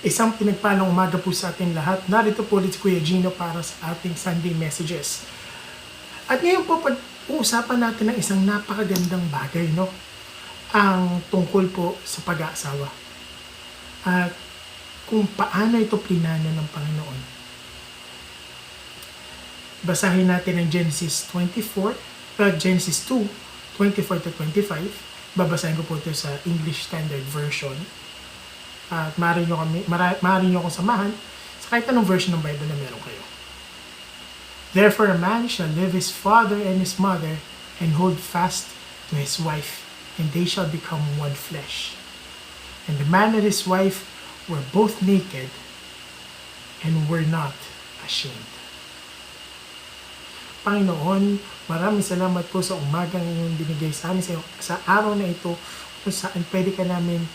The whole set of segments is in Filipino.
Isang pinagpalang umaga po sa ating lahat. Narito po ulit si Kuya Gino para sa ating Sunday Messages. At ngayon po, pag-uusapan natin ng isang napakagandang bagay, no? Ang tungkol po sa pag-aasawa. At kung paano ito plinano ng Panginoon. Basahin natin ang Genesis 2:24-25. Babasahin ko po ito sa English Standard Version. At maaari nyo akong samahan sa kahit anong version ng Bible na meron kayo. Therefore a man shall leave his father and his mother and hold fast to his wife, and they shall become one flesh. And the man and his wife were both naked and were not ashamed. Panginoon, maraming salamat po sa umagang inyong binigay sa amin sa araw na ito kung saan pwede ka namin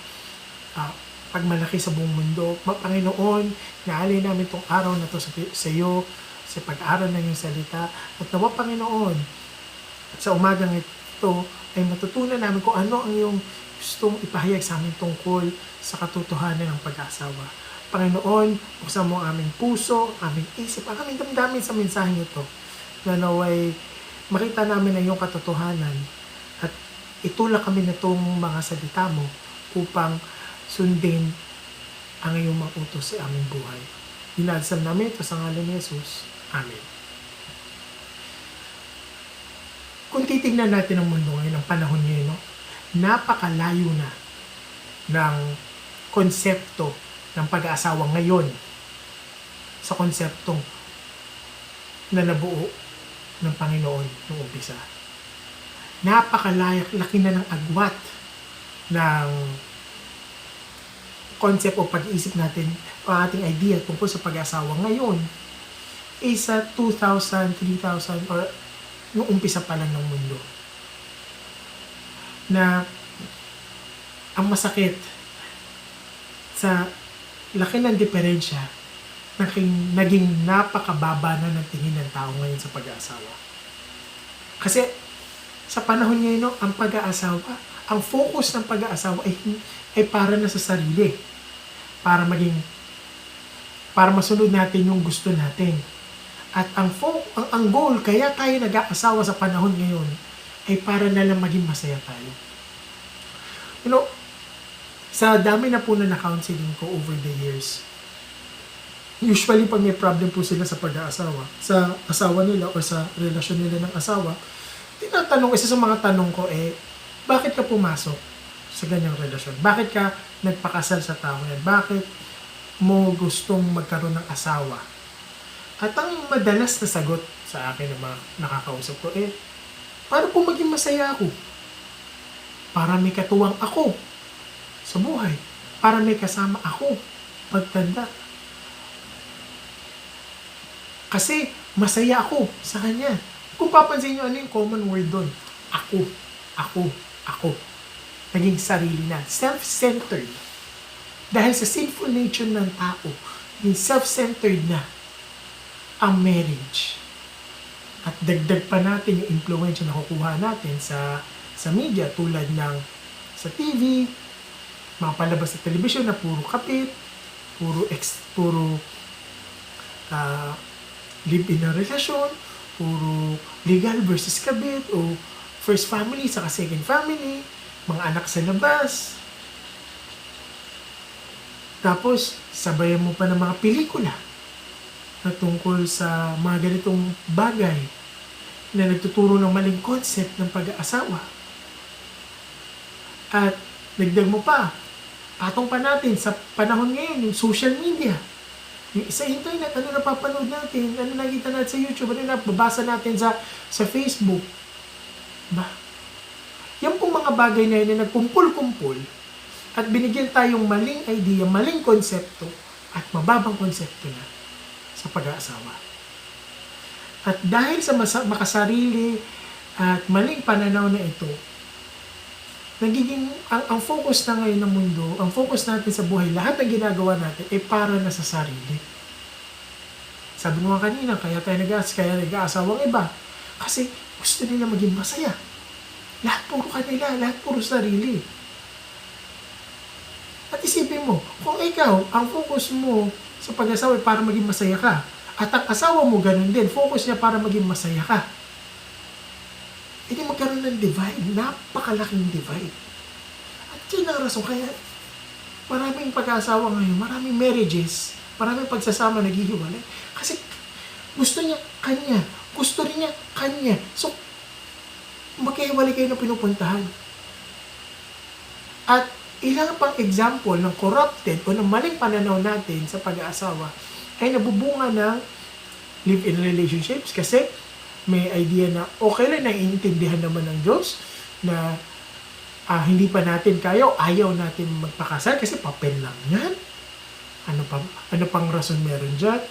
pagmalaki sa buong mundo. Panginoon, naalay namin itong araw na ito sa iyo, sa pag-aaral ng iyong salita. At nawa, Panginoon, sa umagang ito ay matutunan namin kung ano ang iyong gustong ipahayag sa amin tungkol sa katotohanan ng pag-aasawa. Panginoon, buksan mo ang aming puso, aming isip, ang aming damdamin sa mensaheng ito. Na naway makita namin ang iyong katotohanan at itulak kami na itong mga salita mo upang sundin ang iyong mga utos sa aming buhay. Dinadasal namin ito sa ngalan ni Jesus. Amen. Kung titignan natin ang mundo ngayon, ang panahon ngayon, no? Napakalayo na ng konsepto ng pag-aasawa ngayon sa konseptong na nabuo ng Panginoon noong umpisa. Napakalaki na ng agwat ng concept o pag-iisip natin, ang ating idea tungkol sa pag-asawa ngayon ay sa 2,000, 3,000 or yung umpisa pa lang ng mundo. Na ang masakit sa laki ng diferensya naging napakababa na ng tingin ng tao ngayon sa pag-aasawa. Kasi sa panahon ngayon, no, ang pag-aasawa, ang focus ng pag-aasawa ay para na sa sarili. Para masunod natin yung gusto natin. At ang goal, kaya tayo nag-aasawa sa panahon ngayon, ay para na lang maging masaya tayo. You know, sa dami na po na counseling ko over the years, usually pag may problem po sila sa pag-aasawa, sa asawa nila o sa relasyon nila ng asawa, isa sa mga tanong ko bakit ka pumasok sa ganyang relasyon? Bakit ka nagpakasal sa tao yan? Bakit mo gustong magkaroon ng asawa? At ang madalas na sagot sa akin ng mga nakakausap ko para po maging masaya ako. Para may katuwang ako sa buhay. Para may kasama ako pagtanda. Kasi masaya ako sa kanya. Kung papansin nyo, ano yung common word doon? Ako. Naging sarili na. Self-centered. Dahil sa sinful nature ng tao, yung self-centered na ang marriage. At dagdag pa natin yung influence na nakukuha natin sa media tulad ng sa TV, mga palabas sa television na puro kapit, puro live-in na relasyon, puro legal versus kabit, o first family saka second family, mga anak sa labas. Tapos, sabayan mo pa ng mga pelikula na tungkol sa mga ganitong bagay na nagtuturo ng maling concept ng pag-aasawa. At dagdag mo pa, patong pa natin sa panahon ngayon, yung social media. Yung sa internet, ano napapanood natin, ano nakita natin sa YouTube, ano nababasa natin sa Facebook. Yan pong mga bagay na yun na nagkumpul-kumpul at binigyan tayong maling idea, maling konsepto at mababang konsepto na sa pag-aasawa. At dahil sa makasarili at maling pananaw na ito, nagiging ang focus na ngayon ng mundo, ang focus natin sa buhay, lahat ng ginagawa natin ay para na sa sarili. Sabi mo nga kanina, kaya nag-aasawang iba. Kasi gusto nila maging masaya. Lahat puro kanila, lahat puro sarili. At isipin mo, kung ikaw, ang focus mo sa pag-asawa ay para maging masaya ka, at ang asawa mo ganun din, focus niya para maging masaya ka, hindi magkaroon ng divide, napakalaking divide. At yun ang rason, kaya maraming pag-aasawa ngayon, maraming marriages, maraming pagsasama naghihiwalay. Kasi gusto niya kanya, gusto rin niya kanya. So, magkahiwalay kayo na pinupuntahan. At ilang pang example ng corrupted o ng maling pananaw natin sa pag-aasawa ay nabubunga ng live-in relationships kasi may idea na okay lang, naiintindihan naman ng Diyos na hindi pa natin kaya, ayaw natin magpakasal kasi papel lang yan. Ano pang rason meron dyan?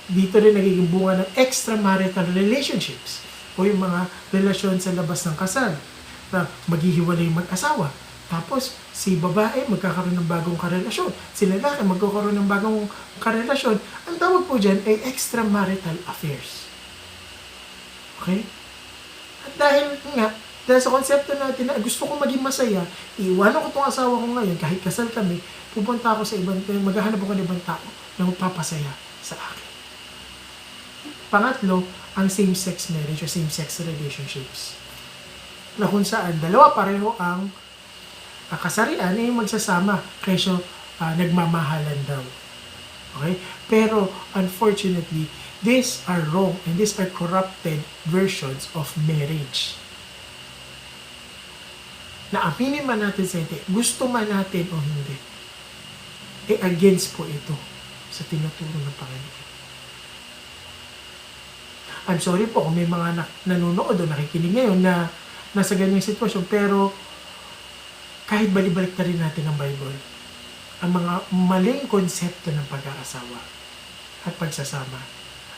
Dito rin nagiging bunga ng extramarital relationships o yung mga relasyon sa labas ng kasal na maghihiwalay mag-asawa. Tapos, si babae magkakaroon ng bagong karelasyon. Si lalaki magkakaroon ng bagong karelasyon. Ang tawag po dyan ay extramarital affairs. Okay? At dahil sa konsepto natin na gusto ko maging masaya, iwanan ko itong asawa ko ngayon, kahit kasal kami, pupunta ako sa ibang, maghahanap ako ng ibang tao na magpapasaya sa akin. Pangatlo, ang same-sex marriage o same-sex relationships. Na kung saan, dalawa pareho ang kasarian ay magsasama kaysa nagmamahalan daw. Okay? Pero, unfortunately, these are wrong and these are corrupted versions of marriage. Na aminin man natin sa hindi, gusto man natin o hindi, against po ito sa tinuturo ng Panginoon. I'm sorry po kung may mga nanonood o nakikinig ngayon na nasa ganyang sitwasyon, pero kahit balik-balik na rin natin ang Bible, ang mga maling konsepto ng pag-aasawa at pagsasama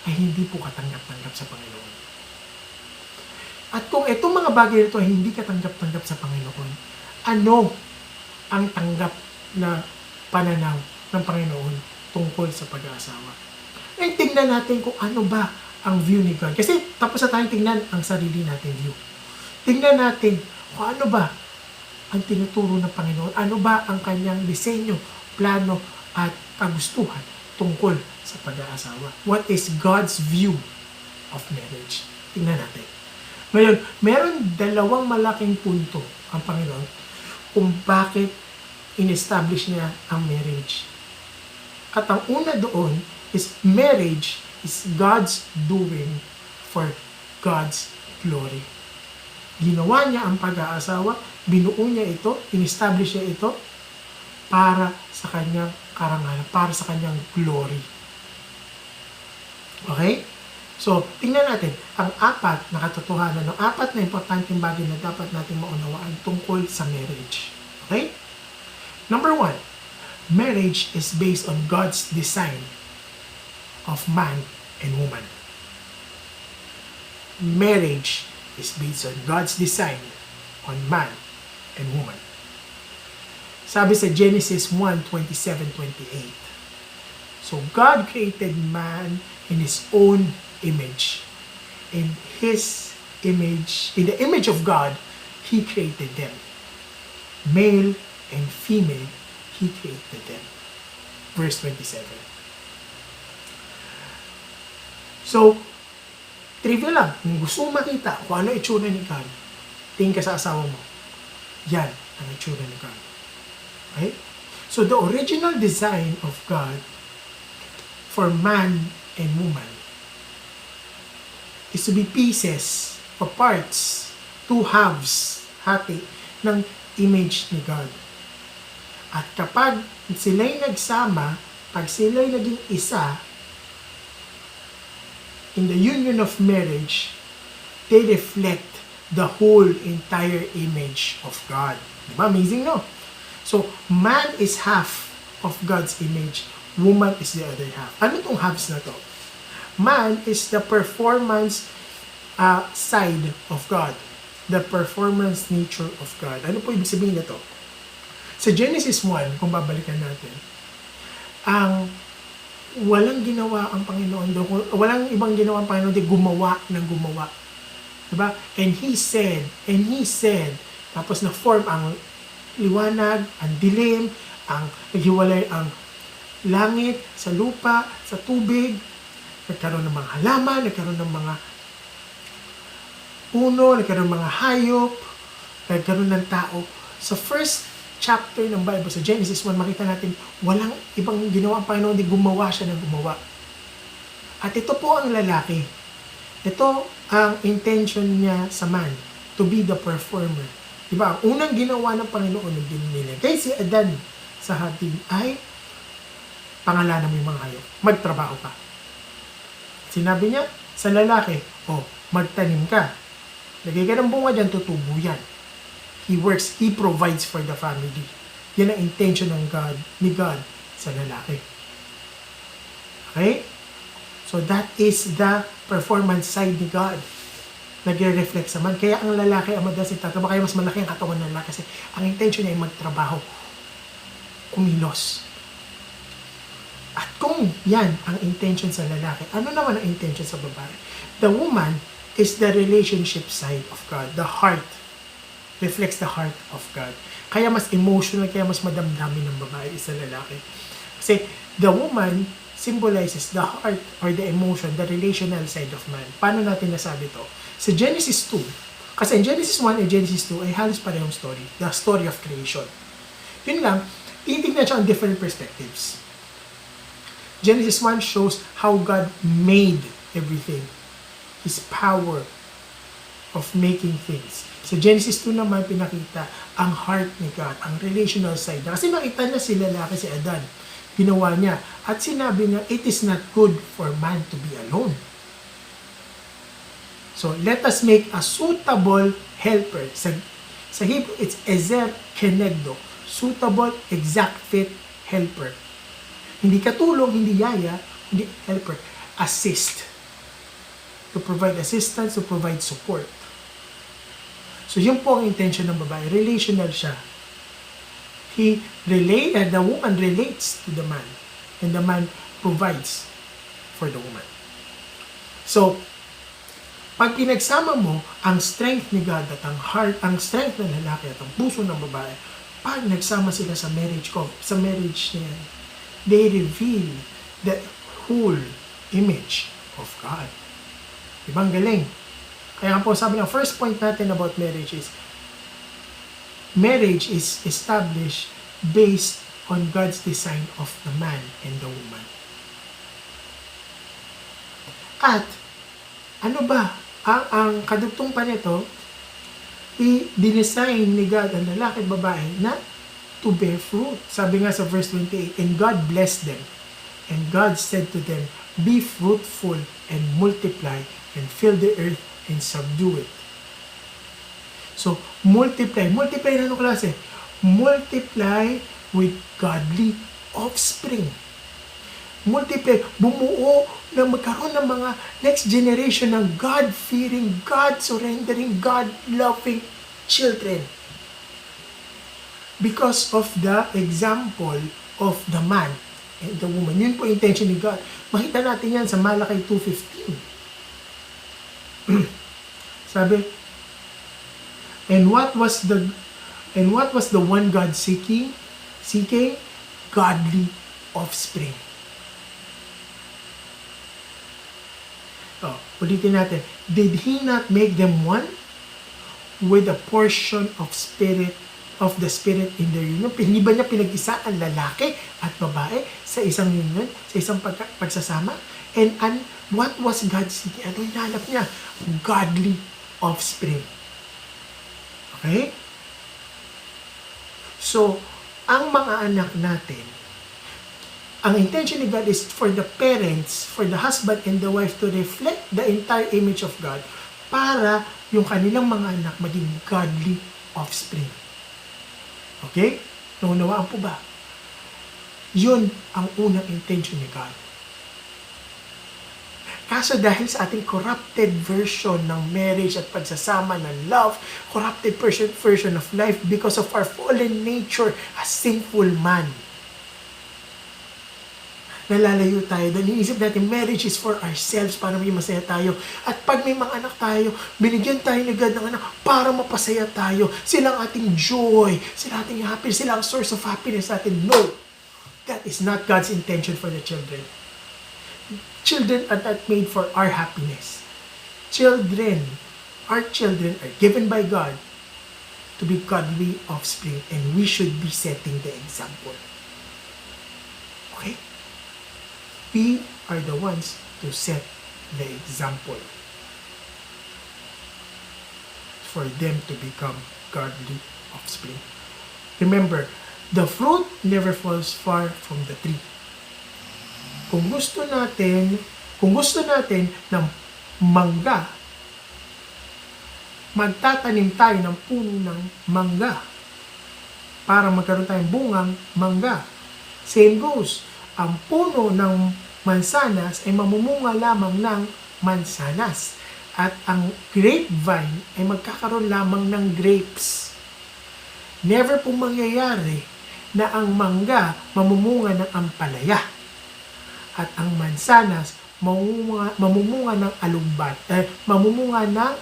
ay hindi po katanggap-tanggap sa Panginoon. At kung itong mga bagay ito ay hindi katanggap-tanggap sa Panginoon, ano ang tanggap na pananaw ng Panginoon tungkol sa pag-aasawa? Ngayon, tingnan natin kung ano ba ang view ni God. Kasi tapos na tayong tingnan ang sarili natin view. Tingnan natin kung ano ba ang tinuturo ng Panginoon. Ano ba ang kanyang disenyo, plano, at kagustuhan tungkol sa pag-aasawa. What is God's view of marriage? Tingnan natin. Ngayon, meron dalawang malaking punto ang Panginoon kung bakit in-establish niya ang marriage. At ang una doon is marriage is God's doing for God's glory. Ginawa niya ang pag-aasawa, binuo niya ito, in-establish niya ito para sa kanyang karangalan, para sa kanyang glory. Okay? So, tingnan natin ang apat na katotohanan, ang apat na importanteng bagay na dapat natin maunawaan tungkol sa marriage. Okay? Number 1, marriage is based on God's design of man and woman. Marriage is based on God's design on man and woman. Sabi sa Genesis 1:27-28. So God created man in His own image. In His image, in the image of God, He created them. Male and female, He created them. Verse 27. So, trivia lang, kung gusto mo makita kung ano itsura ni God, tingin ka sa asawa mo. Yan ang itsura ni God. Okay? So, the original design of God for man and woman is to be pieces or parts, two halves, hati, ng image ni God. At kapag sila'y nagsama, pag sila'y naging isa, in the union of marriage, they reflect the whole entire image of God. Diba? Amazing, no? So, man is half of God's image. Woman is the other half. Ano itong halves na to? Man is the performance side of God. The performance nature of God. Ano po ibig sabihin na to? Sa Genesis 1, kung babalikan natin, ang walang ginawa ang Panginoon doon, walang ibang ginawa ang Panginoon, di gumawa ng gumawa. Diba? And He said, tapos na-form ang liwanag, ang dilim, Naghiwalay ang langit sa lupa, sa tubig, nagkaroon ng mga halaman, nagkaroon ng mga puno, nagkaroon ng mga hayop, nagkaroon ng tao. Sa first chapter ng Bible, sa Genesis 1, makita natin walang ibang ginawa ang Panginoon, hindi gumawa siya ng gumawa. At ito po ang lalaki. Ito ang intention niya sa man, to be the performer. Diba? Ang unang ginawa ng Panginoon ng nilagay si Adan sa hardin ay pangalanan mo yung mga hayop. Magtrabaho ka. Sinabi niya sa lalaki, magtanim ka. Lagay ka ng bunga dyan, tutubo yan. He works, He provides for the family. Yan ang intention ng ni God sa lalaki. Okay? So that is the performance side ni God. Nagre-reflect sa man. Kaya ang lalaki ang madalas itatrabaho. Kaya mas malaki ang katawan ng lalaki kasi ang intention niya ay magtrabaho. Kumilos. At kung yan ang intention sa lalaki, ano naman ang intention sa babae? The woman is the relationship side of God. The heart reflects the heart of God. Kaya mas emotional, kaya mas madamdamin ng babae sa lalaki. Kasi the woman symbolizes the heart or the emotion, the relational side of man. Paano natin nasabi to? Sa Genesis 2, kasi in Genesis 1 and Genesis 2 ay halos parehong story. The story of creation. Yun lang, titignan siya on different perspectives. Genesis 1 shows how God made everything. His power of making things. Sa Genesis 2 naman, pinakita ang heart ni God, ang relational side. Kasi nakita niya si lalaki, si Adan. Ginawa niya. At sinabi niya, it is not good for man to be alone. So, let us make a suitable helper. Sa Hebrew, it's ezer kenegdo. Suitable, exact fit helper. Hindi katulong, hindi yaya, hindi helper. Assist. To provide assistance, to provide support. So, yun po ang intention ng babae. Relational siya. The woman relates to the man. And the man provides for the woman. So, pag pinagsama mo ang strength ni God at ang strength ng lalaki at ang puso ng babae, pag nagsama sila sa marriage niya, they reveal the whole image of God. Ibang galing. Kaya nga po sabi ng first point natin about marriage is established based on God's design of the man and the woman. At ano ba ang kadugtong pa nito? I-design ni God ang lalaki at babae na to bear fruit. Sabi nga sa verse 28, and God blessed them. And God said to them, be fruitful and multiply and fill the earth and subdue it. So, multiply. Multiply na anong klase? Multiply with godly offspring. Multiply. Bumuo na magkaroon ng mga next generation ng God-fearing, God-surrendering, God-loving children. Because of the example of the man and the woman. Yun po intention ni God. Makita natin yan sa Malakay 2:15. Sabi, and what was the one God seeking? Godly offspring. Ulitin natin. Did He not make them one with a portion of the Spirit in their union? Hindi ba niya pinag-isa ang lalaki at babae sa isang union, sa isang pagsasama? And what was God seeking? Ano hinanap niya? Godly offspring. Okay? So, ang mga anak natin, ang intention ni God is for the parents, for the husband and the wife to reflect the entire image of God para yung kanilang mga anak maging godly offspring. Okay? Naunawaan po ba? Yun ang unang intention ni God. Kaso dahil sa ating corrupted version ng marriage at pagsasama ng love, corrupted version of life because of our fallen nature as sinful man, nalalayo tayo. Dahil iniisip natin, marriage is for ourselves, para may masaya tayo. At pag may mga anak tayo, binigyan tayo ni God ng anak para mapasaya tayo. Sila ang ating joy, sila ating happiness, sila ang source of happiness natin. No! That is not God's intention for the children. Children are not made for our happiness. Our children are given by God to be godly offspring, and we should be setting the example. Okay? We are the ones to set the example for them to become godly offspring. Remember, the fruit never falls far from the tree. Kung gusto natin ng mangga, magtatanim tayo ng puno ng mangga para magkaroon tayong bungang mangga. Same goes, ang puno ng mansanas ay mamumunga lamang ng mansanas. At ang grapevine ay magkakaroon lamang ng grapes. Never pong mangyayari na ang mangga mamumunga ng ampalaya. At ang mansanas mamumunga ng mamumunga ng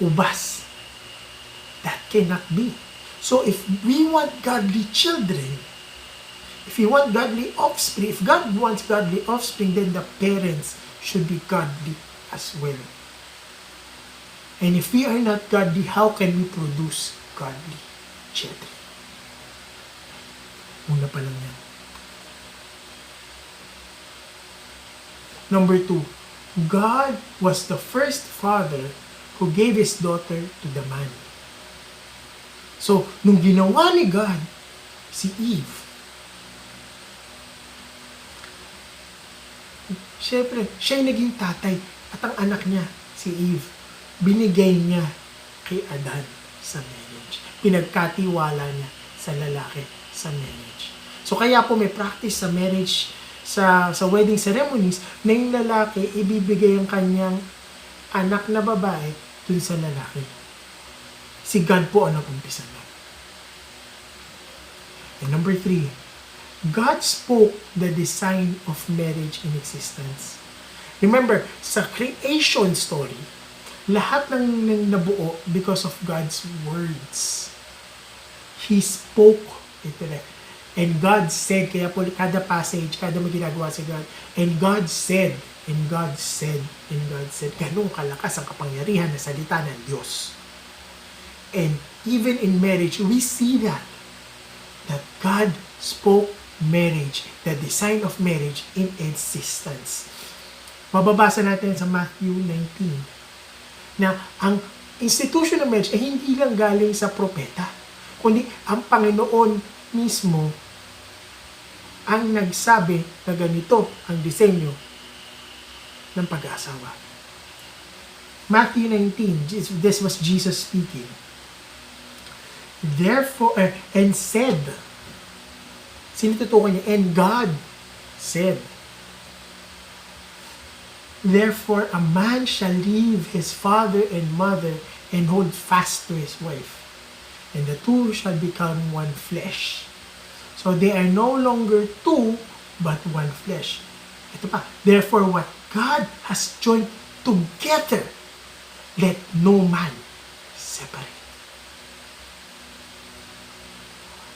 ubas. That cannot be. So if we want godly children, if we want godly offspring, if God wants godly offspring, then the parents should be godly as well. And if we are not godly, how can we produce godly children? Una pa lang yan. Number 2, God was the first father who gave His daughter to the man. So, nung ginawa ni God si Eve, syempre, siya yung naging tatay at ang anak niya, si Eve, binigay niya kay Adan sa marriage. Pinagkatiwala niya sa lalaki sa marriage. So, kaya po may practice sa marriage, sa wedding ceremonies, na yung lalaki ibibigay ang kanyang anak na babae dun sa lalaki. Si God po ang nag-umpisa na. And number 3, God spoke the design of marriage in existence. Remember, sa creation story, lahat ng nabuo because of God's words. He spoke it. And God said, kaya po kada passage, kada may ginagawa si God, and God said, and God said, and God said, ganun kalakas ang kapangyarihan na salita ng Diyos. And even in marriage, we see that God spoke marriage, the design of marriage in existence. Mababasa natin sa Matthew 19 na ang institution ng marriage ay hindi lang galing sa propeta, kundi ang Panginoon mismo ang nagsabi na ganito ang disenyo ng pag-aasawa. Matthew 19, this was Jesus speaking. Therefore, and said, sino tutukan niya? And God said, therefore, a man shall leave his father and mother and hold fast to his wife, and the two shall become one flesh. So they are no longer two, but one flesh. Ito pa, therefore, what God has joined together, let no man separate.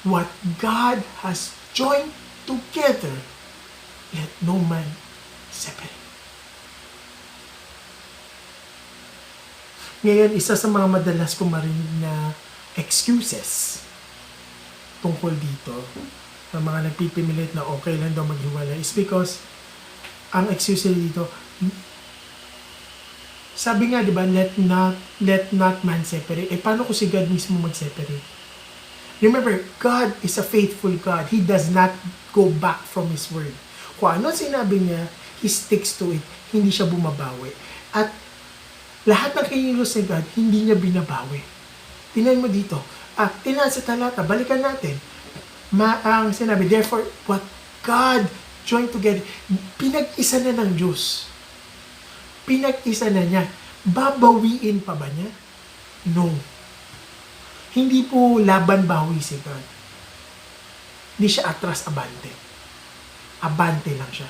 What God has joined together, let no man separate. Ngayon, isa sa mga madalas ko marinig na excuses tungkol dito, ng mga nagpipimilit na okay lang daw maghiwalay, is because ang excuse dito, sabi nga, di ba, let not man separate. Paano ko si God mismo mag-separate? Remember, God is a faithful God. He does not go back from His word. Kung ano sinabi niya, He sticks to it. Hindi siya bumabawi. At lahat ng kinilos ni God, hindi niya binabawi. Tingnan mo dito. Tingnan sa talata, balikan natin. Ang sinabi, therefore, what God joined together, pinag-isa na ng Diyos. Pinag-isa na niya. Babawiin pa ba niya? No. Hindi po laban bawi si God. Hindi siya atras abante. abante lang siya.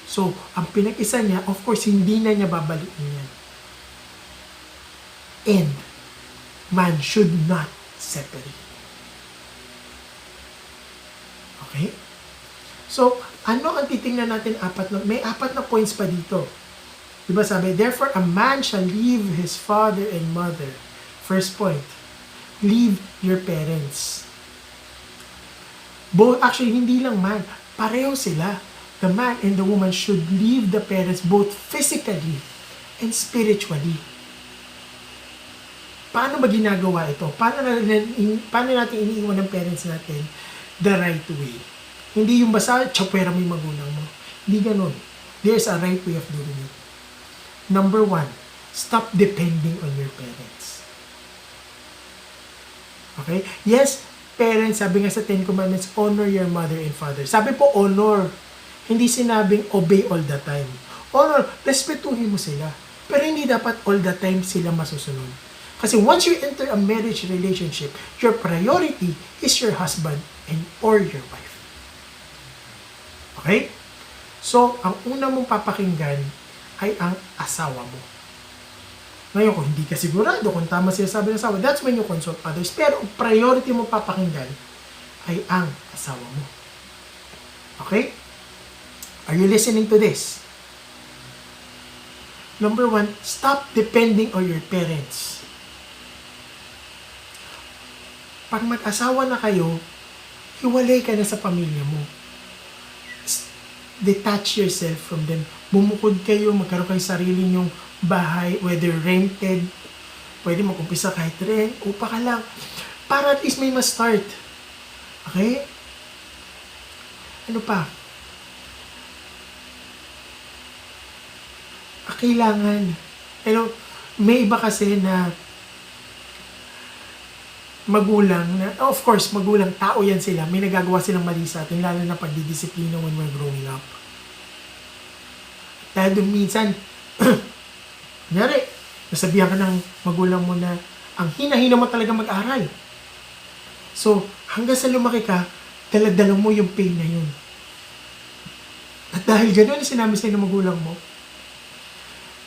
So, ang pinag-isa niya, of course, hindi na niya babalikin yan. And, man should not separate. Okay? So, ano ang titingnan natin? May apat na points pa dito. Diba sabi, therefore, a man shall leave his father and mother. First point, leave your parents. Actually, hindi lang man, pareho sila. The man and the woman should leave the parents both physically and spiritually. Paano ba ginagawa ito? Paano natin iniiwan ng parents natin the right way? Hindi yung basta, tsapwera mo yung magulang mo. Hindi ganun. There's a right way of doing it. Number 1, stop depending on your parents. Okay? Yes, parents, sabi nga sa 10 Commandments, honor your mother and father. Sabi po, honor. Hindi sinabing obey all the time. Honor, respetuhin mo sila. Pero hindi dapat all the time sila masusunod. Kasi once you enter a marriage relationship, your priority is your husband or your wife. Okay? So, ang una mong papakinggan ay ang asawa mo. Ngayon, kung hindi ka sigurado kung tama sinasabi ng asawa, that's when you consult others. Pero ang priority mo papakinggan ay ang asawa mo. Okay? Are you listening to this? Number 1, stop depending on your parents. Pag mag-asawa na kayo, hiwalay ka na sa pamilya mo. Detach yourself from them. Bumukod kayo, magkaroon kayo sarili nyong bahay, whether rented, pwede mag-umpisa kahit rent, upa ka lang. Para at least may ma-start. Okay? Ano pa? Kailangan, may iba kasi na magulang, of course, magulang, tao yan sila, may nagagawa silang mali sa atin, lalo na pagdidisiplina when we're growing up. Dahil doon minsan, kunyari, nasabihan ka ng magulang mo na ang hina-hina mo talaga mag-aral. So, hanggang sa lumaki ka, dala-dala mo yung pain na yun. At dahil gano'n ang sinabi sa'yo ng magulang mo,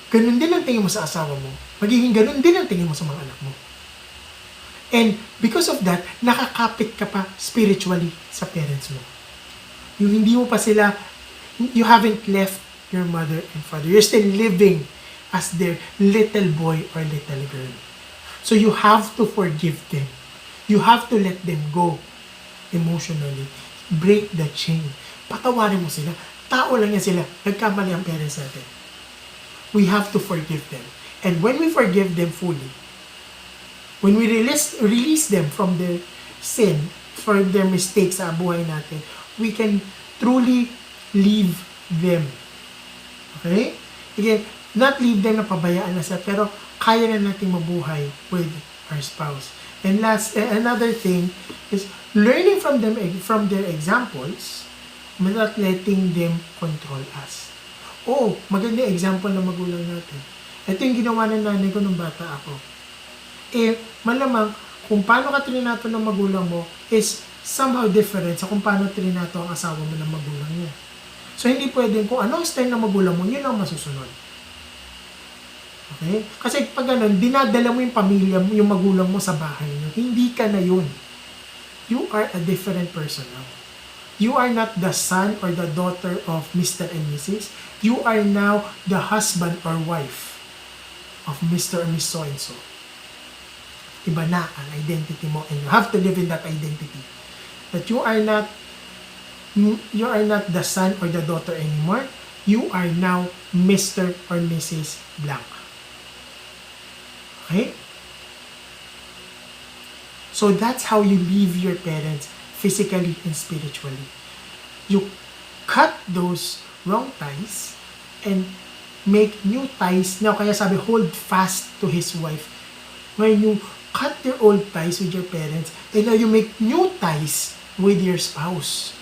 ganun din ang tingin mo sa asawa mo. Magiging ganun din ang tingin mo sa mga anak mo. And because of that, nakakapit ka pa spiritually sa parents mo. Yung hindi mo pa sila, you haven't left your mother and father. You're still living as their little boy or little girl. So you have to forgive them. You have to let them go emotionally. Break the chain. Patawarin mo sila. Tao lang yan sila. Nagkamali ang parents natin. We have to forgive them. And when we forgive them fully, when we release them from their sin, from their mistakes sa buhay natin, we can truly leave them. Okay? Again, not leave them na pabayaan na sila, pero kaya na natin mabuhay with our spouse. And another thing is learning from them, from their examples, not letting them control us. Oh, maganda example na magulang natin. Ito yung ginawa ng nanay ko nung bata ako. Malamang, kung paano ka trinato ng magulang mo is somehow different sa kung paano trinato ang asawa mo ng magulang niya. So, hindi pwedeng kung anong style ng magulang mo, yun ang masusunod. Okay? Kasi pag ganun, dinadala mo yung pamilya mo, yung magulang mo sa bahay niyo. Hindi ka na yun. You are a different person now. You are not the son or the daughter of Mr. and Mrs. You are now the husband or wife of Mr. and Miss So-and-so. Iba na ang identity mo and you have to live in that identity. That you are not the son or the daughter anymore. You are now Mr. or Mrs. Blank. Okay? So that's how you leave your parents physically and spiritually. You cut those wrong ties and make new ties. Now, kaya sabi, hold fast to his wife. When you cut your old ties with your parents, and now you make new ties with your spouse.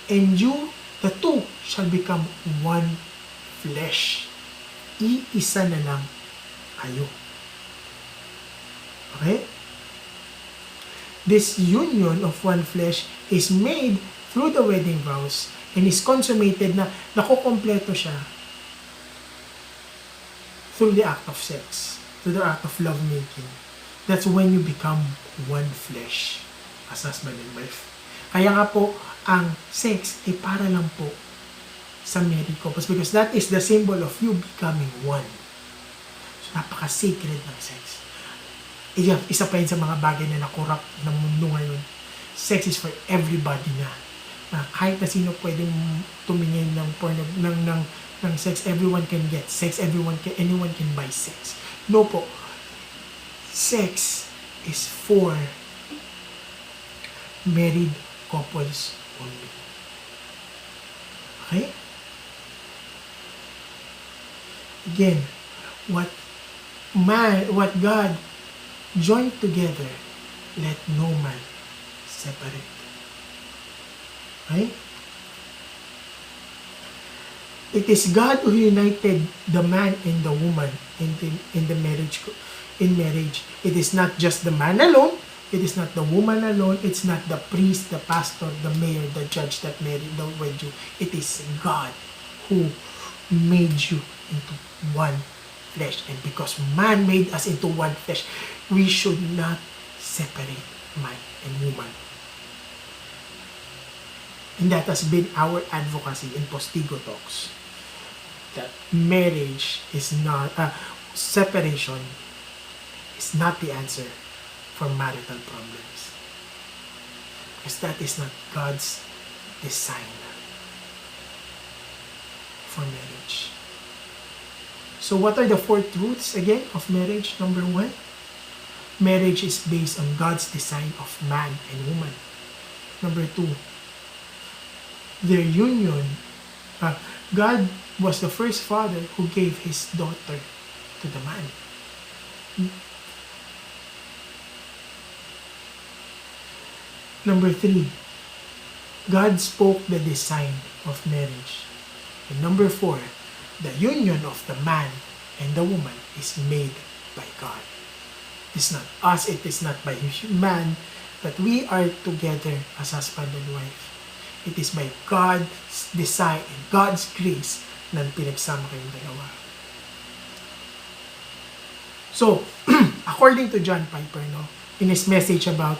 And you, the two, shall become one flesh. Iisa na lang kayo. Okay? This union of one flesh is made through the wedding vows and is consummated na nakukompleto siya through the act of sex, through the act of lovemaking. That's when you become one flesh as husband and wife. Kaya nga po, ang sex ay para lang po sa married couples because that is the symbol of you becoming one. So, napaka-sacred ng sex. Isa pa yun sa mga bagay na nakorrupt ng mundo ngayon. Sex is for everybody na. Kahit na sino pwedeng tumingin ng sex, everyone can get sex, anyone can buy sex. No po. Sex is for married couples only. Okay? Again, what God joined together, let no man separate. Okay? It is God who united the man and the woman in marriage. It is not just the man alone. It is not the woman alone. It's not the priest, the pastor, the mayor, the judge that wed you. It is God who made you into one flesh. And because man made us into one flesh, we should not separate man and woman. And that has been our advocacy in Postigo Talks. That marriage is not, separation is not the answer for marital problems. Because that is not God's design for marriage. So what are the 4 truths again of marriage? Number 1, marriage is based on God's design of man and woman. Number 2, their union, God was the first father who gave his daughter to the man. Number 3, God spoke the design of marriage. And number 4, the union of the man and the woman is made by God. It's not us, it is not by man, but we are together as husband and wife. It is by God's design and God's grace na pinagsama kayong dalawa. So, according to John Piper, in his message about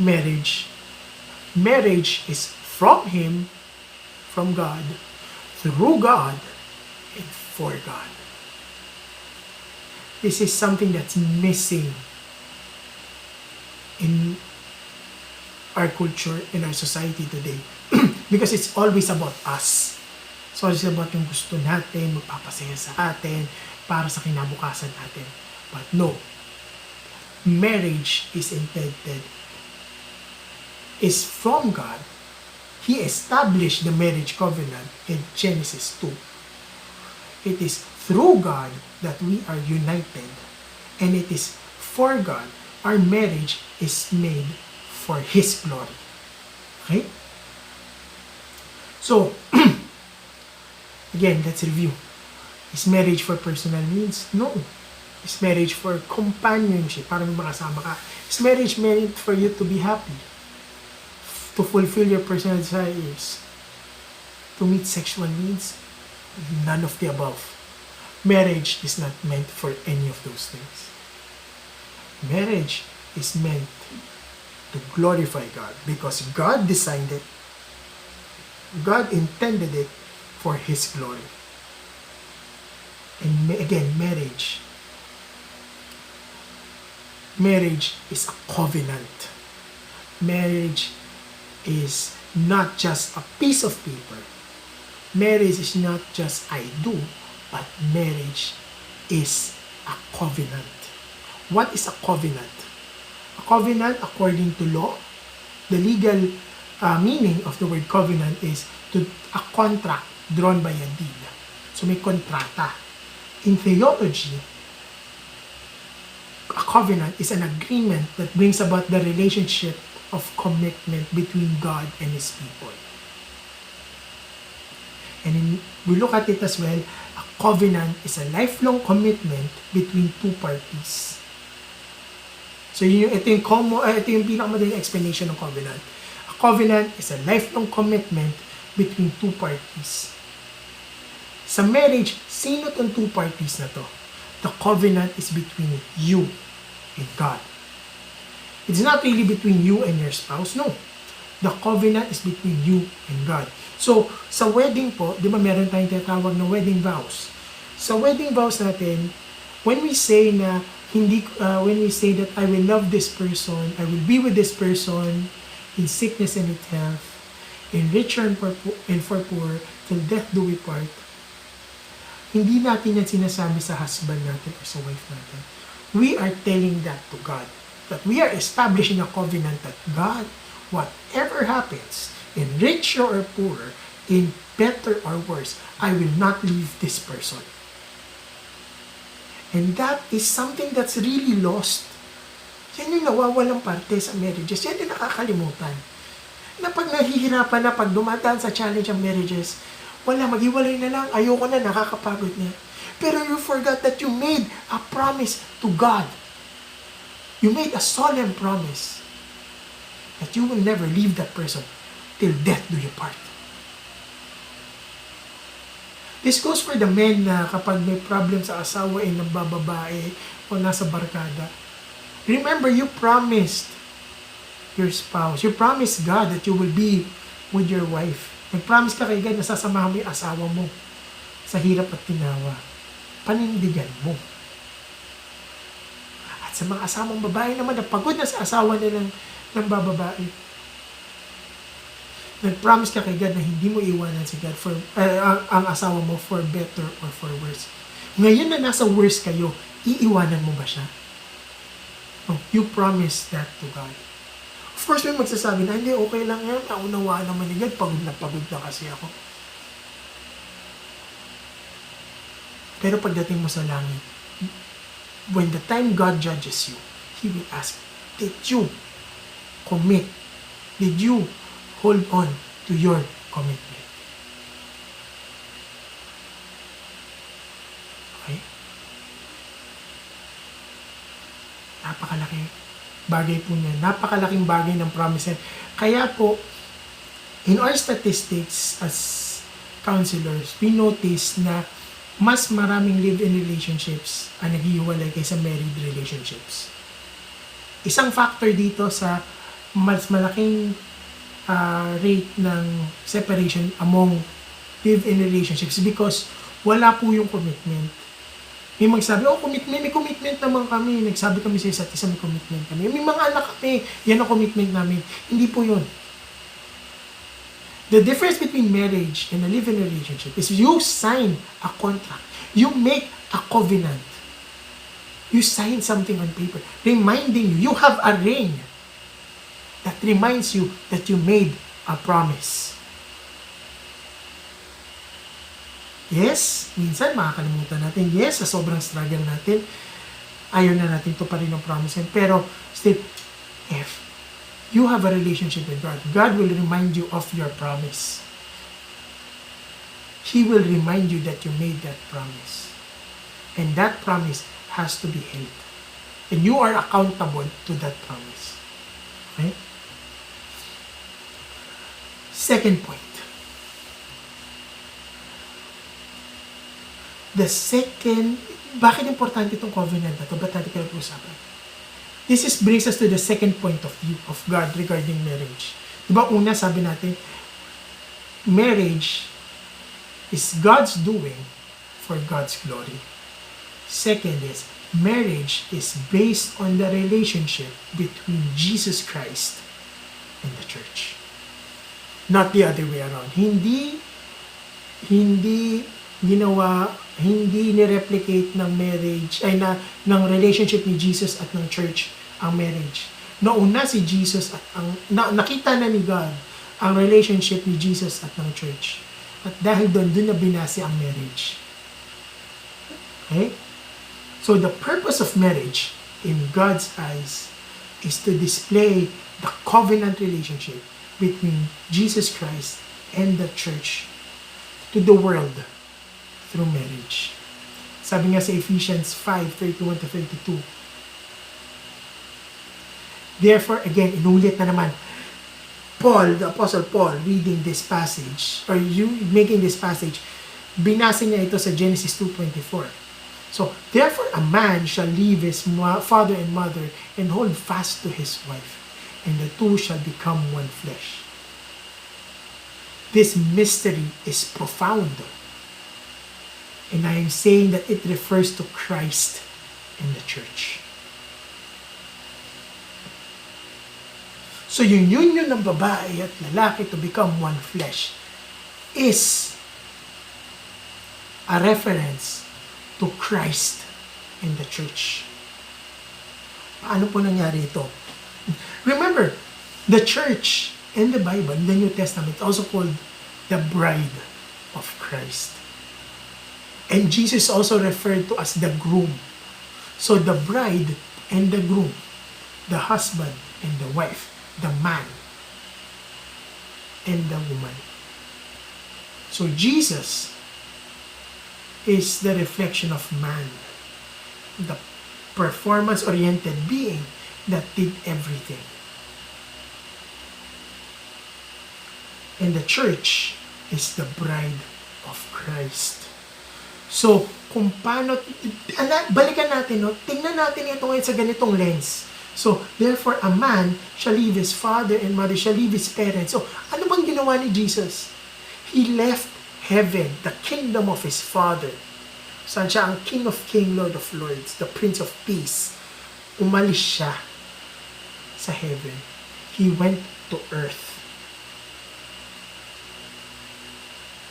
marriage is from Him, from God, through God, and for God. This is something that's missing in our culture, in our society today. Because it's always about us. It's always about yung gusto natin, magpapasaya sa atin, para sa kinabukasan natin. But no, marriage is intended, is from God. He established the marriage covenant in Genesis 2. It is through God that we are united, and it is for God. Our marriage is made for His glory. Okay? So, again, let's review. Is marriage for personal needs? No. Is marriage for companionship, para may makasama ka? Is marriage meant for you to be happy? To fulfill your personal desires? To meet sexual needs? None of the above. Marriage is not meant for any of those things. Marriage is meant to glorify God because God designed it. God intended it for His glory. And again, marriage is a covenant. Marriage is not just a piece of paper. Marriage is not just I do, but marriage is a covenant. What is a covenant? A covenant, according to law, the legal meaning of the word covenant is a contract drawn by a deed. So may kontrata. In theology, a covenant is an agreement that brings about the relationship of commitment between God and His people. And we look at it as well, a covenant is a lifelong commitment between two parties. So ito yung pinakamadaling explanation ng covenant. A covenant is a lifelong commitment between two parties. Sa marriage, sino tong two parties na to? The covenant is between you and God. It's not really between you and your spouse, no. The covenant is between you and God. So, sa wedding po, di ba meron tayong tinatawag na wedding vows? Sa wedding vows natin, when we say that I will love this person, I will be with this person in sickness and in health, in rich and for poor, till death do we part, hindi natin yan sinasabi sa husband natin or sa wife natin. We are telling that to God. That we are establishing a covenant that God, whatever happens, in rich or poor, in better or worse, I will not leave this person. And that is something that's really lost. Yan yung nawawalang parte sa marriages. Yan yung nakakalimutan. Na pag nahihirapan na, pag dumadaan sa challenge ang marriages, wala, maghiwalay na lang, ayoko na, nakakapagod na. Pero you forgot that you made a promise to God. You made a solemn promise that you will never leave that person till death do you part. This goes for the men na kapag may problem sa asawa ay nagbababae o nasa barkada. Remember, you promised your spouse, you promised God that you will be with your wife. Nag-promise ka kay God na sasamahan mo yung asawa mo sa hirap at tinawa. Panindigan mo. At sa mga asawang babae naman na pagod na sa asawa nilang bababae, nag-promise ka kay God na hindi mo iwanan si God for ang asawa mo for better or for worse. Ngayon na nasa worse kayo, iiwanan mo ba siya? No, you promise that to God. Of course, may magsasabi na, hindi, okay lang yan, naunawaan naman ni God, pagod na kasi ako. Pero pagdating mo sa langit, when the time God judges you, He will ask, did you commit? Did you hold on to your commitment? Okay? Napakalaki bagay po niya. Napakalaking bagay ng promise. Kaya po, in our statistics as counselors, we notice na mas maraming live-in relationships ang naghihiwalay kaysa married relationships. Isang factor dito sa mas malaking rate ng separation among live-in relationships because wala po yung commitment. May magsabi, may commitment naman kami. Nagsabi kami sa isa't isa, may commitment kami. May mga anak kami, yan ang commitment namin. Hindi po yun. The difference between marriage and a live-in relationship is you sign a contract. You make a covenant. You sign something on paper, reminding you have a ring that reminds you that you made a promise. Yes, minsan makakalimutan natin. Yes, sa sobrang struggle natin, ayaw na natin ito pa rin ang promise. Pero still, if you have a relationship with God, God will remind you of your promise. He will remind you that you made that promise. And that promise has to be held. And you are accountable to that promise. Okay? Second point. Bakit importante itong covenant na ito? Ba't natin pinag-uusapan? This brings us to the second point of view of God regarding marriage. Diba una sabi natin, marriage is God's doing for God's glory. Second is, marriage is based on the relationship between Jesus Christ and the church. Not the other way around. Hindi ni-replicate ng marriage, ng relationship ni Jesus at ng church ang marriage. Nauna si Jesus at nakita na ni God ang relationship ni Jesus at ng church. At dahil doon na binasi ang marriage. Okay? So the purpose of marriage in God's eyes is to display the covenant relationship between Jesus Christ and the church to the world through marriage. Sabi nga sa Ephesians 5:31-32. Therefore, again, inulit na naman, Paul, the Apostle Paul, reading this passage, or you making this passage, binasa niya ito sa Genesis 2:24. So, therefore, a man shall leave his father and mother and hold fast to his wife, and the two shall become one flesh. This mystery is profound. And I am saying that it refers to Christ and the church. So yung union ng babae at lalaki to become one flesh is a reference to Christ and the church. Paano po nangyari ito? Remember, the church in the Bible, in the New Testament, also called the bride of Christ. And Jesus also referred to as the groom. So the bride and the groom, the husband and the wife, the man and the woman. So Jesus is the reflection of man, the performance-oriented being that did everything. And the church is the bride of Christ. So, kung paano, balikan natin, no? Tingnan natin ito ngayon sa ganitong lens. So, therefore, a man shall leave his father and mother, shall leave his parents. So, ano bang ginawa ni Jesus? He left heaven, the kingdom of his father. Saan siya ang King of Kings, Lord of Lords, the Prince of Peace. Umalis siya sa heaven. He went to earth.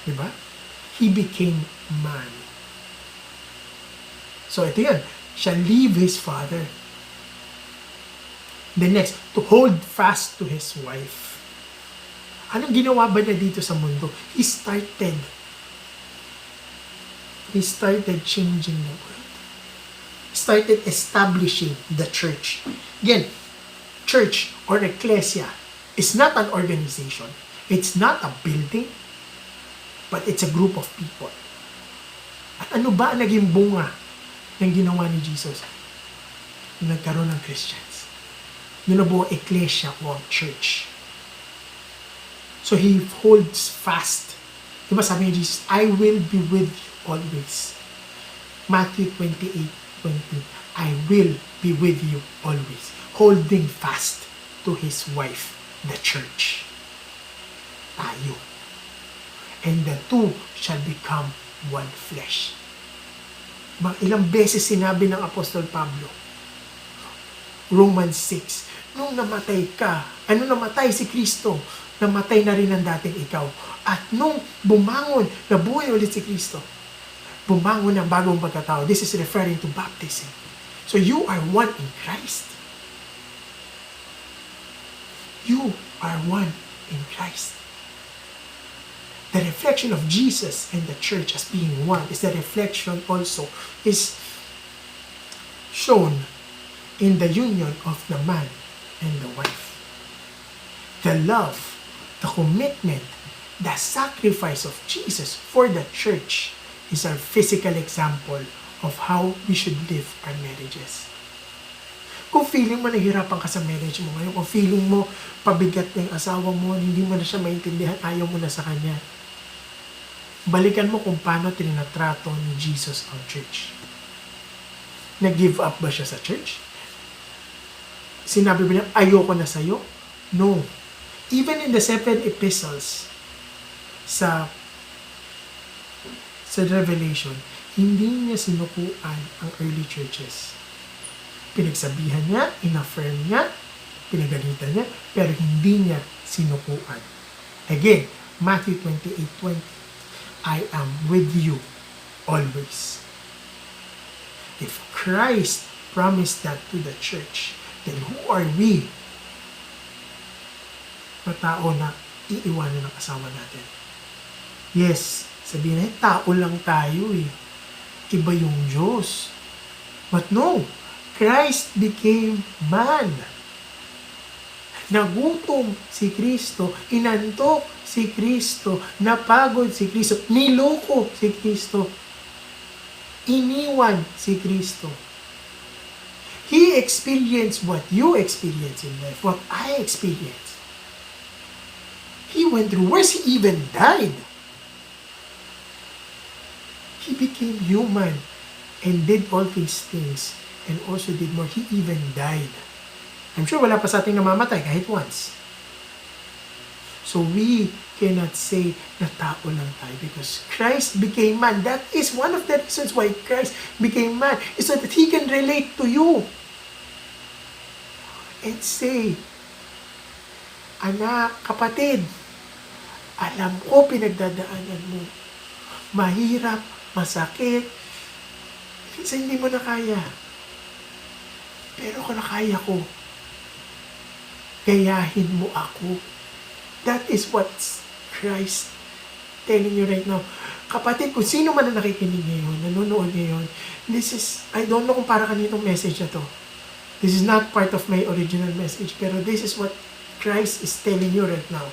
Diba? He became man. So, ito yan. Shall leave his father. The next, to hold fast to his wife. Anong ginawa ba niya dito sa mundo? He started changing the world. He started establishing the church. Again, church or ecclesia is not an organization. It's not a building, but it's a group of people. At ano ba ang naging bunga ng ginawa ni Jesus? Nagkaroon ng Christians. Yun na buong ecclesia o church. So he holds fast. Diba sabi ni Jesus, I will be with you always. Matthew 28:20, I will be with you always. Holding fast to his wife, the church. Tayo. And the two shall become one flesh. Ilang beses sinabi ng Apostol Pablo, Romans 6, nung namatay ka, namatay si Kristo, namatay na rin ang dating ikaw. At nung bumangon, nabuhay ulit si Kristo, bumangon ang bagong pagkatao. This is referring to baptism. So you are one in Christ. You are one in Christ. The reflection of Jesus and the church as being one is the reflection also is shown in the union of the man and the wife. The love, the commitment, the sacrifice of Jesus for the church is our physical example of how we should live our marriages. Kung feeling mo nahihirapan ka sa marriage mo ngayon, kung feeling mo pabigat na yung asawa mo, hindi mo na siya maintindihan, ayaw mo na sa kanya, balikan mo kung paano tinatrato ni Jesus ang church. Nag-give up ba siya sa church? Sinabi ba niya, ayoko na sa'yo? No. Even in the 7 epistles sa Revelation, hindi niya sinukuan ang early churches. Pinagsabihan niya, inaffirm niya, pinagalitan niya, pero hindi niya sinukuan. Again, Matthew 28:20, I am with you always. If Christ promised that to the church, then who are we na tao na iiwanan ng asawa natin? Yes, sabihin na, tao lang tayo eh. Iba yung Diyos. But no, Christ became man. Nagutom si Kristo, inantok si Kristo, napagod si Kristo, niloko si Kristo, iniwan si Kristo. He experienced what you experience in life, what I experience. He went through worse. He even died. He became human and did all these things and also did more. He even died. I'm sure wala pa sa ating namamatay kahit once. So we cannot say na tao lang tayo because Christ became man. That is one of the reasons why Christ became man, is so that He can relate to you and say, anak, kapatid, alam ko pinagdadaanan mo. Mahirap, masakit, minsan hindi mo na kaya. Pero kung nakaya ko, gayahin mo ako. That is what Christ telling you right now. Kapatid, kung sino man na nakikinig ngayon, nanonood ngayon, this is, I don't know kung para kaninong message na to. This is not part of my original message, pero this is what Christ is telling you right now.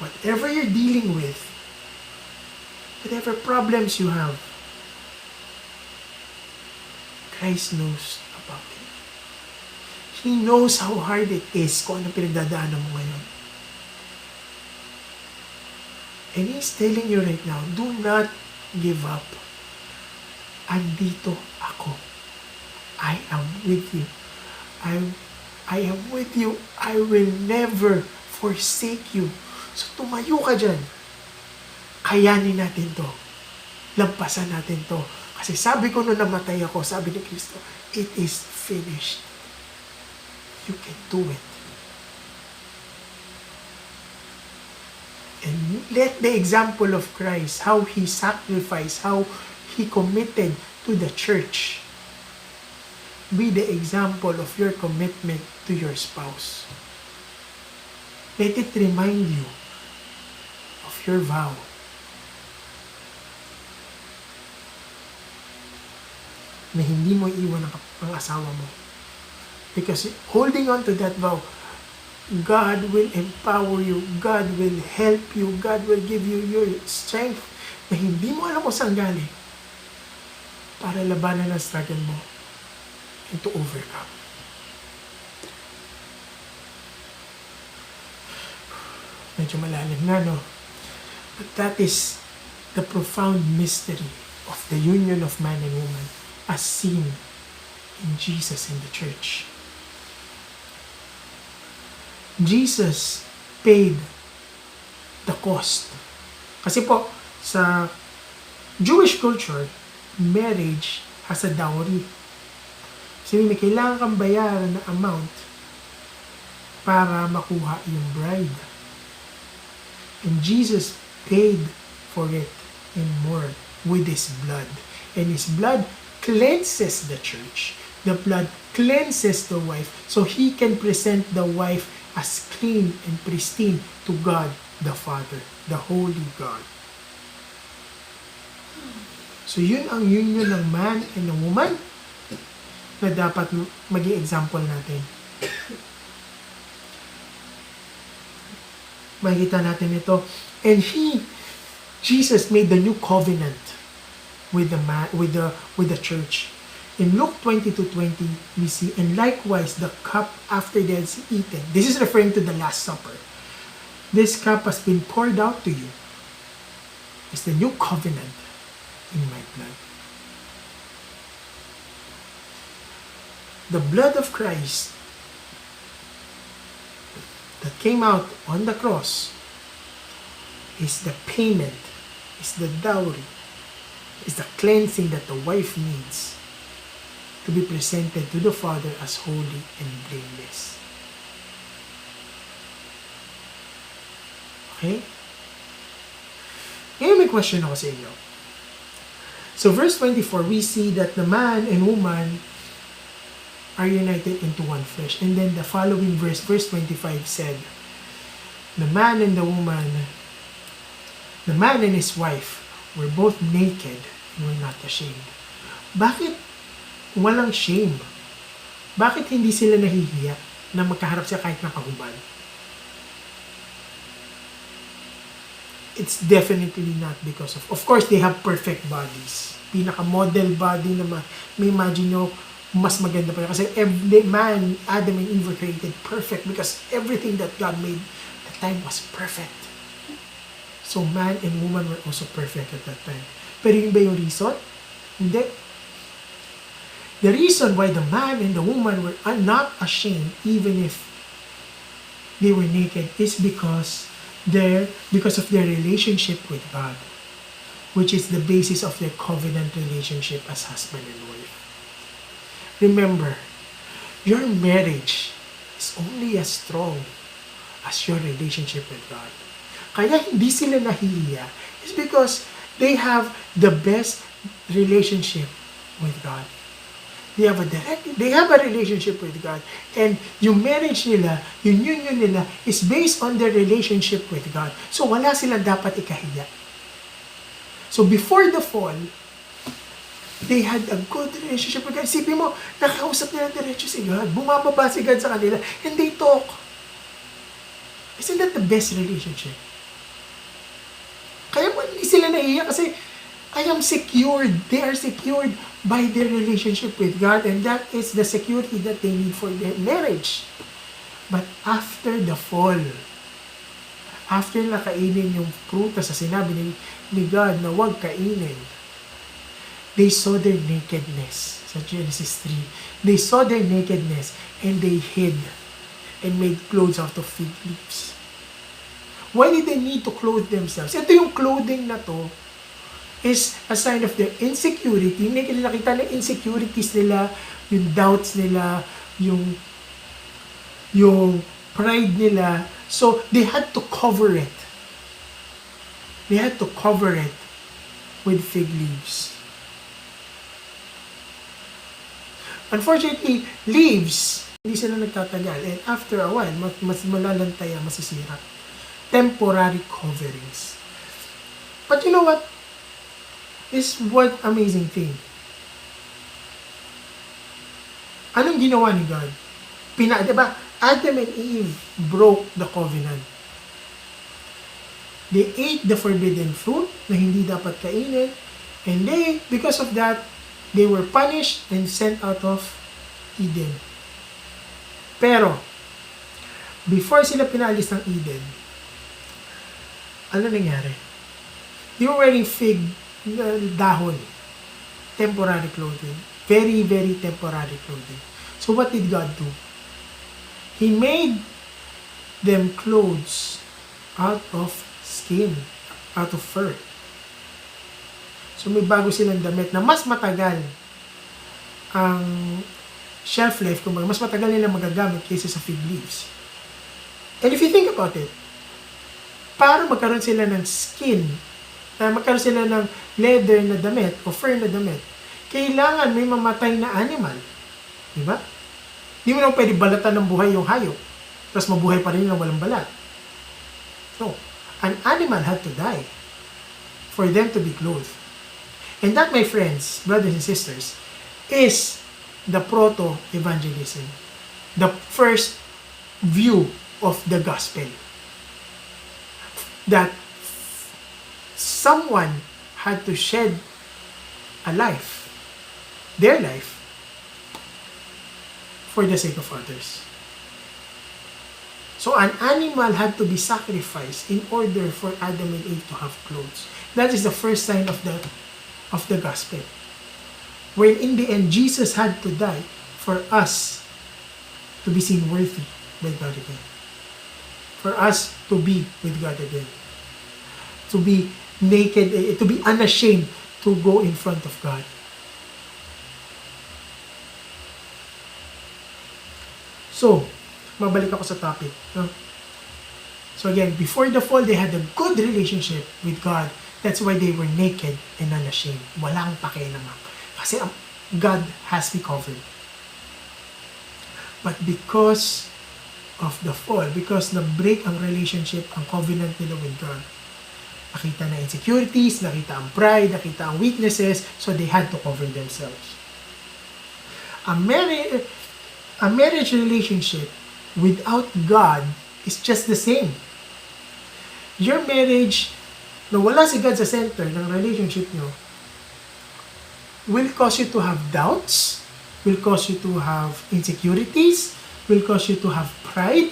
Whatever you're dealing with, whatever problems you have, Christ knows about it. He knows how hard it is kung ano pinagdadaanan mo ngayon. And He's telling you right now, do not give up. Andito ako. I am with you. I am with you. I will never forsake you. So tumayo ka dyan. Kayanin natin to. Lampasan natin to. Kasi sabi ko nung namatay ako, sabi ni Kristo, it is finished. You can do it. And let the example of Christ, how He sacrificed, how He committed to the church, be the example of your commitment to your spouse. Let it remind you of your vow. Na hindi mo iwan ang asawa mo. Because holding on to that vow, God will empower you, God will help you, God will give you your strength na hindi mo alam kung saan galing para labanan ang struggle mo and to overcome. Medyo malalim na, no? But that is the profound mystery of the union of man and woman as seen in Jesus and the church. Jesus paid the cost. Kasi po, sa Jewish culture, marriage has a dowry. Kasi may kailangan kang bayaran na amount para makuha yung bride. And Jesus paid for it and more with His blood. And His blood cleanses the church. The blood cleanses the wife so He can present the wife as clean and pristine to God the Father, the Holy God. So yun ang union ng man and ng woman na dapat maging example natin. Makikita natin ito. And Jesus made the new covenant with the church. In Luke 22:20, we see, and likewise the cup after they had eaten. This is referring to the Last Supper. This cup has been poured out to you. It's the new covenant in my blood. The blood of Christ that came out on the cross is the payment, is the dowry, is the cleansing that the wife needs to be presented to the Father as holy and blameless. Okay? Ngayon may question ako sa inyo. So verse 24, we see that the man and woman are united into one flesh. And then the following verse 25 said, the man and his wife were both naked and were not ashamed. Bakit walang shame? Bakit hindi sila nahihiya na magkaharap siya kahit nakahubad? It's definitely not because of course, they have perfect bodies. Pinaka-model body na may imagine nyo, mas maganda pa yun. Kasi every man, Adam and Eve were created perfect because everything that God made at that time was perfect. So man and woman were also perfect at that time. Pero yun ba yung reason? Hindi. The reason why the man and the woman were not ashamed even if they were naked is because of their relationship with God, which is the basis of their covenant relationship as husband and wife. Remember, your marriage is only as strong as your relationship with God. Kaya hindi sila nahihiya is because they have the best relationship with God. They have a relationship with God. And yung marriage nila, yung union nila, is based on their relationship with God. So wala silang dapat ikahiya. So before the fall, they had a good relationship with God. Isipin mo, nakausap nila diretso si God. Bumababa si God sa kanila. And they talk. Isn't that the best relationship? Kaya hindi sila naiiyak kasi I am secured. They are secured by their relationship with God, and that is the security that they need for their marriage. But after the fall, after nila kainin yung prutas sa sinabi ni God na huwag kainin, they saw their nakedness. Sa Genesis 3, they saw their nakedness and they hid and made clothes out of fig leaves. Why did they need to clothe themselves? Ito yung clothing na to is a sign of their insecurity. Nakita na insecurities nila, yung doubts nila, yung pride nila. So, they had to cover it. They had to cover it with fig leaves. Unfortunately, leaves, hindi sila nagtatagal. And after a while, mas malalantaya, masisira. Temporary coverings. But you know what? Is what amazing thing. Anong ginawa ni God? Diba? Adam and Eve broke the covenant. They ate the forbidden fruit na hindi dapat kainin, and because of that, they were punished and sent out of Eden. Pero, before sila pinalis ng Eden, ano nangyari? They were wearing fig dahon. Temporary clothing. Very, very temporary clothing. So what did God do? He made them clothes out of skin, out of fur. So may bago silang damit na mas matagal ang shelf life, kumbaga mas matagal nilang magagamit kaysa sa fig leaves. And if you think about it, para magkaroon sila ng skin, magkaroon sila ng leather na damit o fur na damit, kailangan may mamatay na animal. Diba? Di mo naman pwede balatan ng buhay yung hayop, tapos mabuhay pa rin na walang balat. So, an animal had to die for them to be clothed. And that, my friends, brothers and sisters, is the proto-evangelism. The first view of the gospel. That someone had to shed a life, their life, for the sake of others. So an animal had to be sacrificed in order for Adam and Eve to have clothes. That is the first sign of the gospel. When in the end, Jesus had to die for us to be seen worthy by God again. For us to be with God again. To be naked, to be unashamed to go in front of God. So, mabalik ako sa topic. No? So again, before the fall, they had a good relationship with God. That's why they were naked and unashamed. Walang pakialaman. Kasi God has me covered. But because of the fall, because na-break ang relationship, ang covenant nila with God, nakita na insecurities, nakita ang pride, nakita ang weaknesses, so they had to cover themselves. A marriage relationship without God is just the same. Your marriage, na wala si God sa center ng relationship nyo, will cause you to have doubts, will cause you to have insecurities, will cause you to have pride.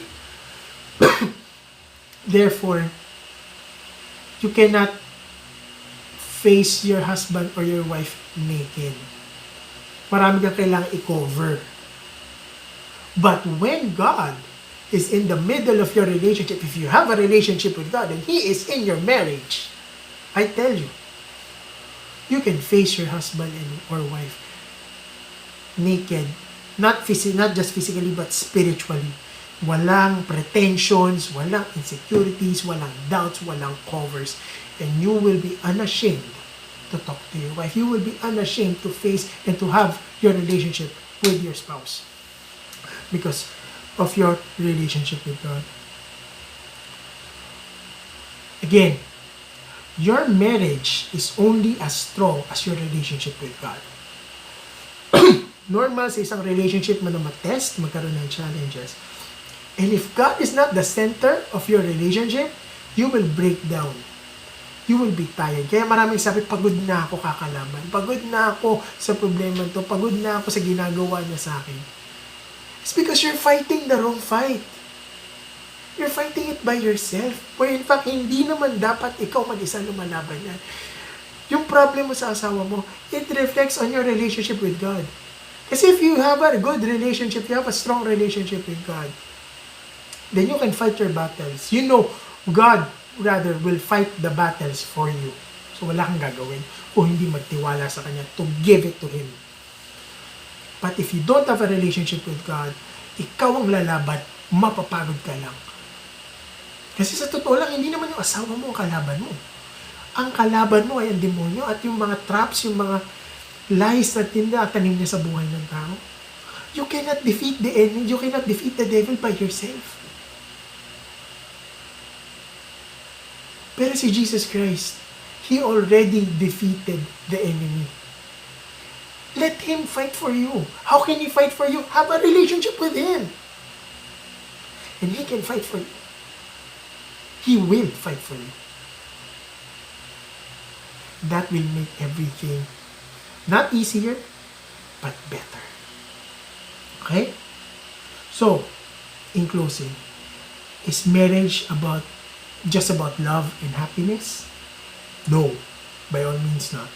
Therefore, you cannot face your husband or your wife naked. Marami kang kailangang i-cover. But when God is in the middle of your relationship, if you have a relationship with God and He is in your marriage, I tell you, you can face your husband or wife naked. Not just physically, but spiritually. Walang pretensions, walang insecurities, walang doubts, walang covers. And you will be unashamed to talk to your wife. You will be unashamed to face and to have your relationship with your spouse because of your relationship with God. Again, your marriage is only as strong as your relationship with God. Normal sa isang relationship mo na matest, magkaroon ng challenges. And if God is not the center of your relationship, you will break down. You will be tired. Kaya maraming sabi, pagod na ako kakalaban. Pagod na ako sa problema to. Pagod na ako sa ginagawa niya sa akin. It's because you're fighting the wrong fight. You're fighting it by yourself. Where in fact, hindi naman dapat ikaw mag-isa lumalaban yan. Yung problem mo sa asawa mo, it reflects on your relationship with God. Kasi if you have a good relationship, you have a strong relationship with God, then you can fight your battles. You know, God rather will fight the battles for you. So wala kang gagawin kung hindi magtiwala sa Kanya to give it to Him. But if you don't have a relationship with God, ikaw ang lalaban, mapapagod ka lang. Kasi sa totoo lang, hindi naman yung asawa mo ang kalaban mo. Ang kalaban mo ay ang demonyo at yung mga traps, yung mga lies na tinatanim niya sa buhay ng tao. You cannot defeat the enemy. You cannot defeat the devil by yourself. Pero si Jesus Christ, He already defeated the enemy. Let Him fight for you. How can He fight for you? Have a relationship with Him. And He can fight for you. He will fight for you. That will make everything not easier, but better. Okay? So, in closing, is marriage just about love and happiness? No, by all means not.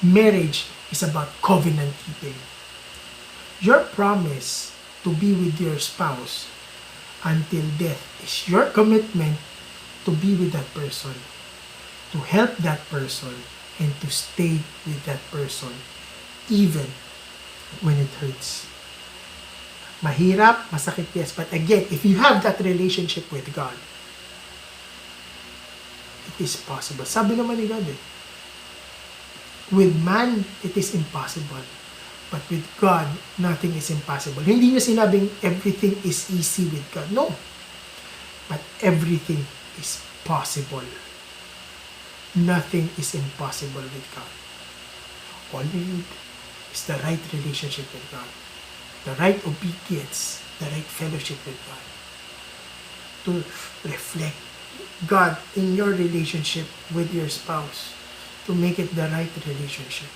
Marriage is about covenant keeping. Your promise to be with your spouse until death is your commitment to be with that person, to help that person, and to stay with that person, even when it hurts. Mahirap, masakit, yes. But again, if you have that relationship with God, it is possible. Sabi naman ni God with man, it is impossible. But with God, nothing is impossible. Hindi niya sinabing everything is easy with God. No. But everything is possible. Nothing is impossible with God. All you need is the right relationship with God, the right obedience, the right fellowship with God, to reflect God in your relationship with your spouse, to make it the right relationship.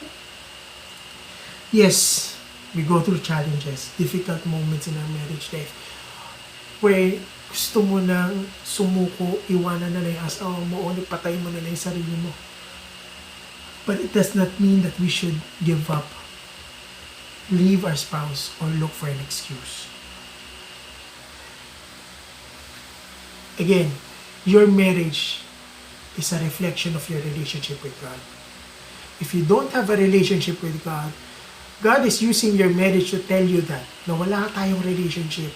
Yes, we go through challenges, difficult moments in our marriage life, where gusto mo nang sumuko, iwanan na lang yung asawa mo, o patay mo na lang yung sarili mo. But it does not mean that we should give up, leave our spouse, or look for an excuse. Again, your marriage is a reflection of your relationship with God. If you don't have a relationship with God, God is using your marriage to tell you that na wala tayong relationship.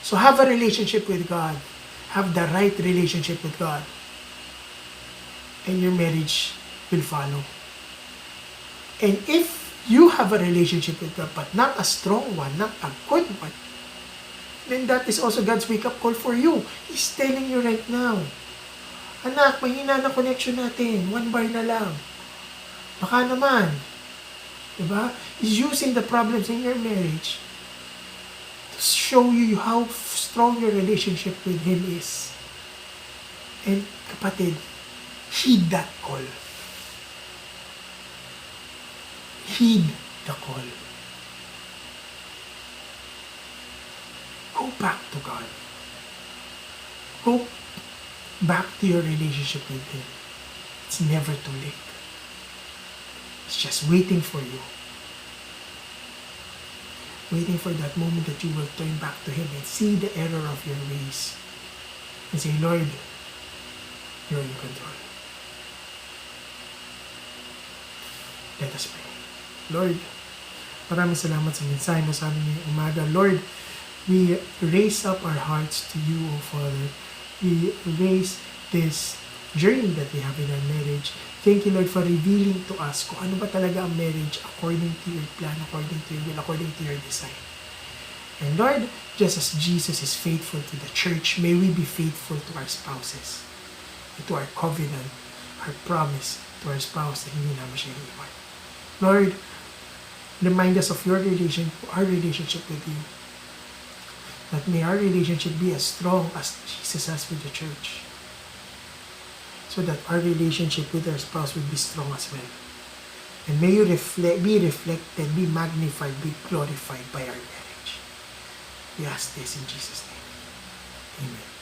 So have a relationship with God. Have the right relationship with God. And your marriage will follow. And if you have a relationship with God, but not a strong one, not a good one, then that is also God's wake-up call for you. He's telling you right now, anak, mahina na connection natin. 1 bar na lang. Baka naman. Diba? He's using the problems in your marriage to show you how strong your relationship with Him is. And kapatid, heed that call. Heed the call. Go back to God. Go back to your relationship with Him. It's never too late. It's just waiting for you. Waiting for that moment that you will turn back to Him and see the error of your ways. And say, Lord, you're in control. Let us pray. Lord, maraming salamat sa mensahe mo sa amin ngayong umaga. Lord, we raise up our hearts to you, O Father. We raise this journey that we have in our marriage. Thank you, Lord, for revealing to us kung ano ba talaga ang marriage according to your plan, according to your will, according to your design. And Lord, just as Jesus is faithful to the church, may we be faithful to our spouses, to our covenant, our promise to our spouse na hindi naman siya iiwan. Lord, remind us of our relationship with you. That may our relationship be as strong as Jesus has with the church. So that our relationship with our spouse will be strong as well. And may you be reflected, be magnified, be glorified by our marriage. We ask this in Jesus' name. Amen.